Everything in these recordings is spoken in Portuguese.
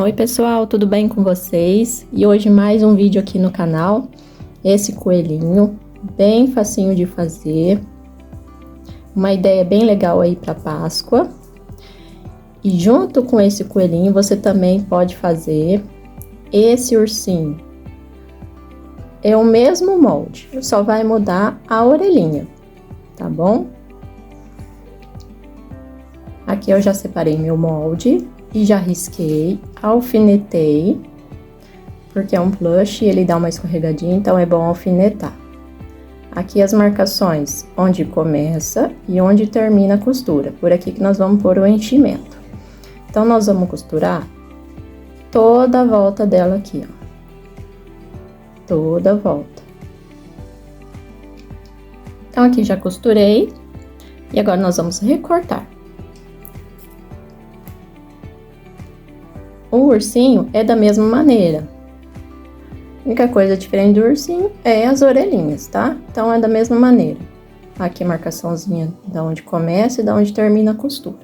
Oi pessoal, tudo bem com vocês? E hoje mais um vídeo aqui no canal. Esse coelhinho, bem facinho de fazer. Uma ideia bem legal aí para Páscoa. E junto com esse coelhinho, você também pode fazer esse ursinho. É o mesmo molde, só vai mudar a orelhinha, tá bom? Aqui eu já separei meu molde e já risquei, alfinetei, porque é um plush e ele dá uma escorregadinha, então é bom alfinetar. Aqui as marcações, onde começa e onde termina a costura, por aqui que nós vamos pôr o enchimento. Então, nós vamos costurar toda a volta dela aqui, ó. Toda a volta. Então, aqui já costurei, e agora nós vamos recortar. O ursinho é da mesma maneira. A única coisa diferente do ursinho é as orelhinhas, tá? Então, é da mesma maneira. Aqui a marcaçãozinha da onde começa e da onde termina a costura.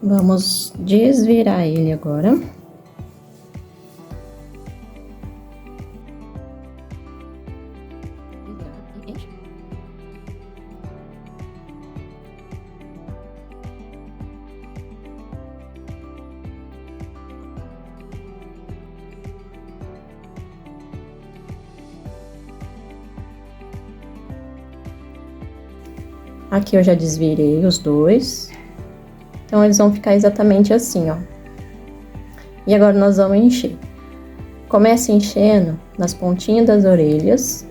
Vamos desvirar ele agora. Aqui eu já desvirei os dois. Então, eles vão ficar exatamente assim, ó. E agora, nós vamos encher. Comece enchendo nas pontinhas das orelhas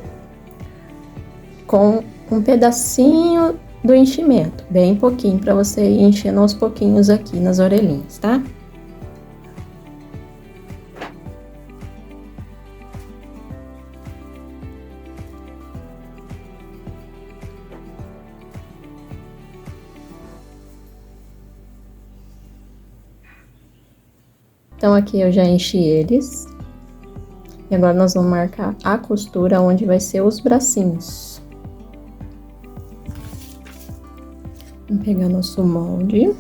com um pedacinho do enchimento, bem pouquinho, para você ir enchendo aos pouquinhos aqui nas orelhinhas, tá? Então, aqui eu já enchi eles. E agora, nós vamos marcar a costura onde vai ser os bracinhos. Vamos pegar nosso molde.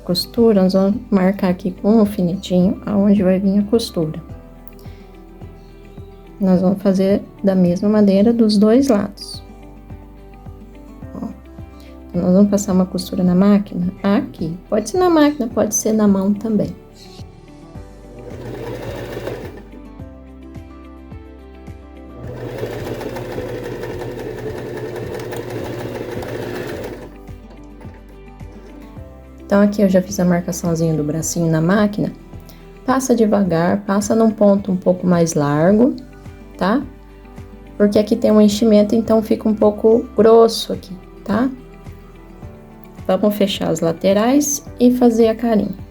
Costura, nós vamos marcar aqui com um alfinetinho aonde vai vir a costura. Nós vamos fazer da mesma maneira dos dois lados. Nós vamos passar uma costura na máquina aqui. Pode ser na máquina, pode ser na mão também. Então, aqui eu já fiz a marcaçãozinha do bracinho na máquina. Passa devagar, passa num ponto um pouco mais largo, tá? Porque aqui tem um enchimento, então fica um pouco grosso aqui, tá? Vamos fechar as laterais e fazer a carinha.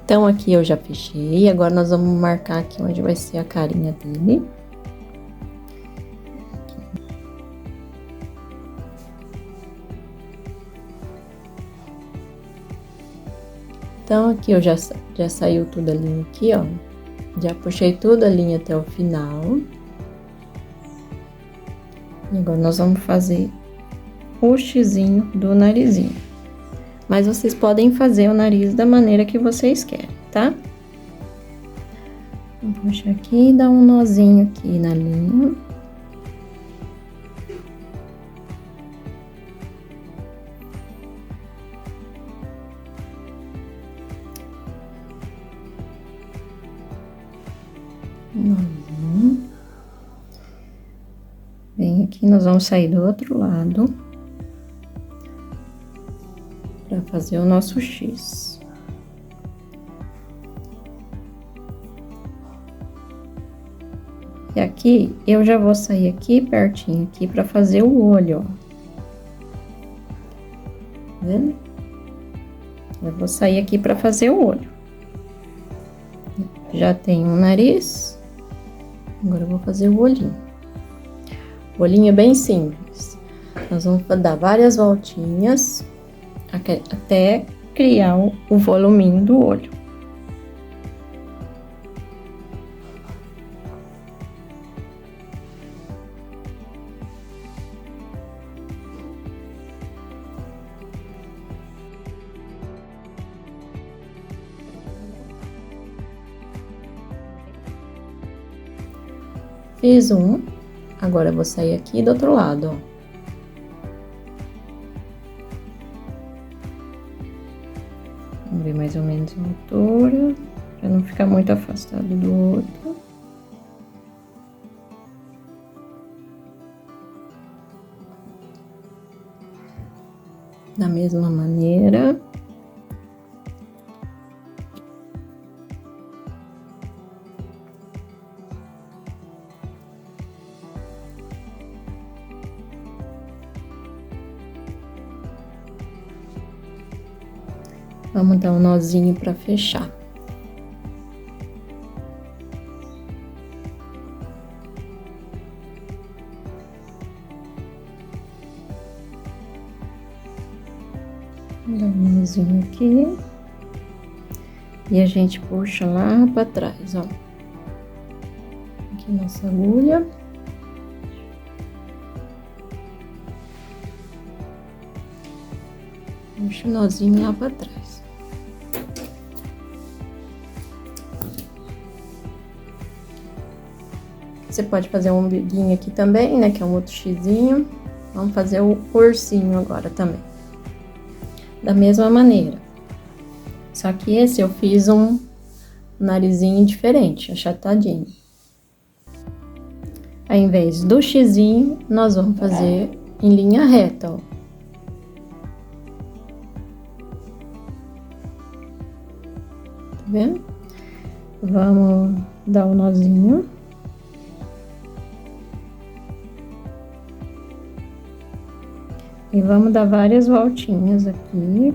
Então, aqui eu já fechei, agora nós vamos marcar aqui onde vai ser a carinha dele. Então, aqui eu já saiu tudo a linha aqui, ó. Já puxei toda a linha até o final. E agora, nós vamos fazer o xizinho do narizinho. Mas vocês podem fazer o nariz da maneira que vocês querem, tá? Vou puxar aqui e dar um nozinho aqui na linha. Nozinho. Bem aqui, nós vamos sair do outro lado. Para fazer o nosso X. E aqui, eu já vou sair aqui pertinho aqui pra fazer o olho, ó. Tá vendo? Eu vou sair aqui pra fazer o olho. Já tenho o nariz. Agora eu vou fazer o olhinho. O olhinho é bem simples. Nós vamos dar várias voltinhas até criar o voluminho do olho. Fiz um, agora eu vou sair aqui do outro lado, ó. Vamos ver mais ou menos a altura, pra não ficar muito afastado do outro. Da mesma maneira. Vamos dar um nozinho para fechar. Dá um nozinho aqui. E a gente puxa lá para trás, ó. Aqui nossa agulha. Puxa o nozinho lá para trás. Você pode fazer um umbiguinho aqui também, né? Que é um outro xizinho. Vamos fazer o ursinho agora também. Da mesma maneira. Só que esse eu fiz um narizinho diferente, achatadinho. Ao invés do xizinho, nós vamos fazer em linha reta, ó. Tá vendo? Vamos dar um nozinho. E vamos dar várias voltinhas aqui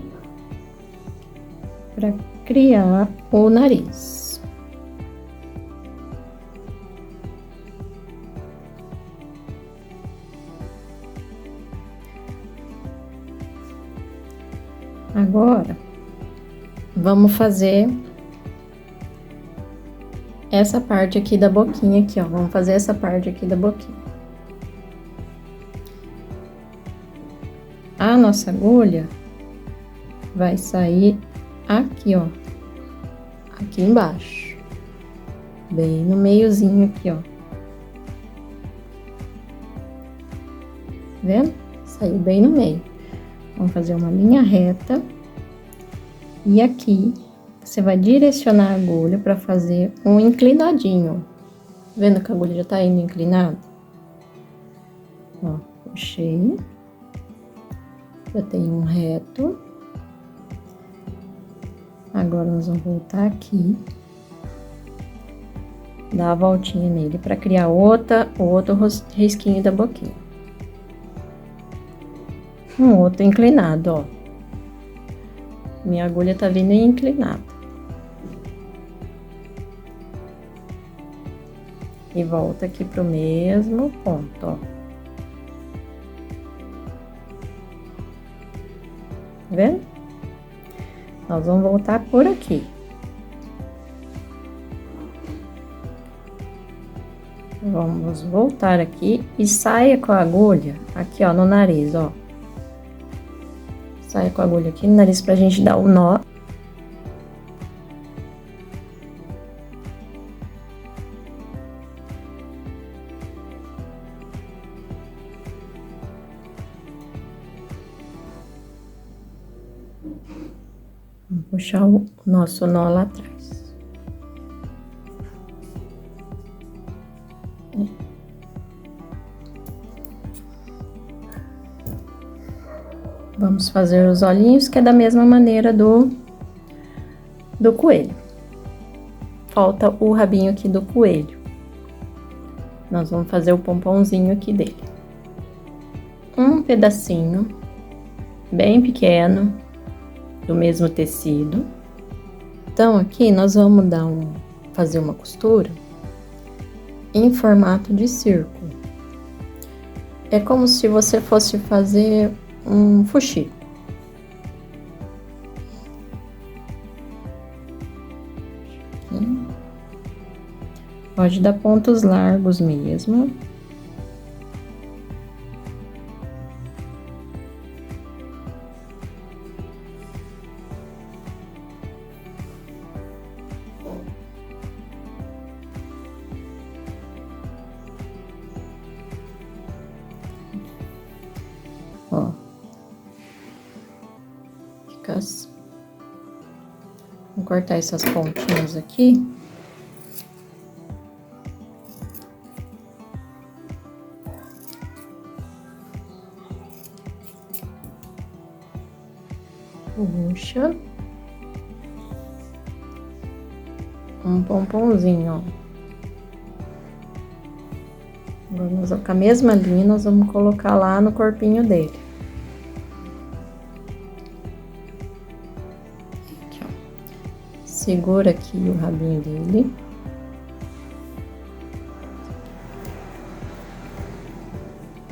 para criar o nariz. Agora, vamos fazer essa parte aqui da boquinha aqui, ó. Vamos fazer essa parte aqui da boquinha. A nossa agulha vai sair aqui, ó, aqui embaixo, bem no meiozinho aqui, ó. Vendo? Saiu bem no meio. Vamos fazer uma linha reta e aqui você vai direcionar a agulha para fazer um inclinadinho. Vendo que a agulha já tá indo inclinada? Ó, puxei. Já tem um reto. Agora nós vamos voltar aqui. Dar a voltinha nele para criar outro risquinho da boquinha. Um outro inclinado, ó. Minha agulha tá vindo inclinada. E volta aqui pro mesmo ponto, ó. Tá vendo? Nós vamos voltar por aqui. Vamos voltar aqui e saia com a agulha aqui, ó, no nariz, ó. Saia com a agulha aqui no nariz pra gente dar o nó. Vamos puxar o nosso nó lá atrás. Vamos fazer os olhinhos, que é da mesma maneira do coelho. Falta o rabinho aqui do coelho. nós vamos fazer o pomponzinho aqui dele. Um pedacinho bem pequeno do mesmo tecido. Então, aqui nós vamos fazer uma costura em formato de círculo. É como se você fosse fazer um fuxico. Pode dar pontos largos mesmo. Ó. Fica assim. Vou cortar essas pontinhas aqui. Puxa. Um pomponzinho, ó. Agora, com a mesma linha, nós vamos colocar lá no corpinho dele. Aqui, ó. Segura aqui o rabinho dele.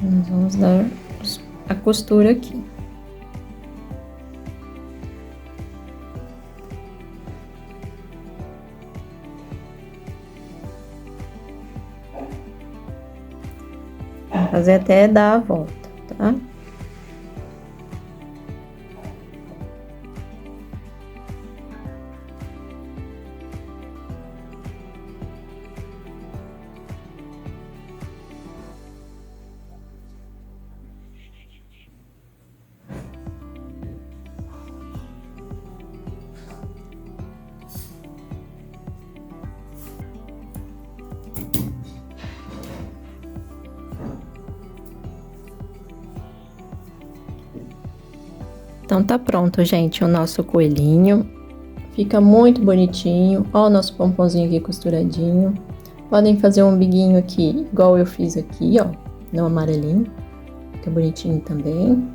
Nós vamos dar a costura aqui. Fazer até dar a volta, tá? Então, tá pronto, gente, o nosso coelhinho. Fica muito bonitinho. Ó o nosso pomponzinho aqui costuradinho. Podem fazer um umbiguinho aqui, igual eu fiz aqui, ó, no amarelinho. Fica bonitinho também.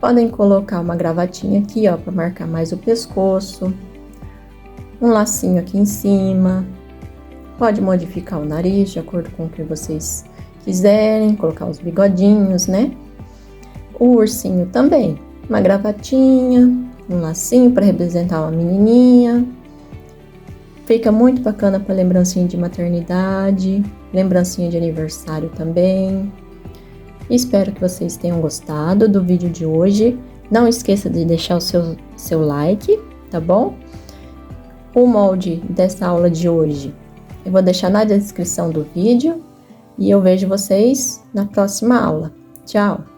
Podem colocar uma gravatinha aqui, ó, pra marcar mais o pescoço. Um lacinho aqui em cima. Pode modificar o nariz, de acordo com o que vocês quiserem. Colocar os bigodinhos, né? O ursinho também. Uma gravatinha, um lacinho para representar uma menininha. Fica muito bacana para lembrancinha de maternidade, lembrancinha de aniversário também. Espero que vocês tenham gostado do vídeo de hoje. Não esqueça de deixar o seu like, tá bom? O molde dessa aula de hoje eu vou deixar na descrição do vídeo e eu vejo vocês na próxima aula. Tchau!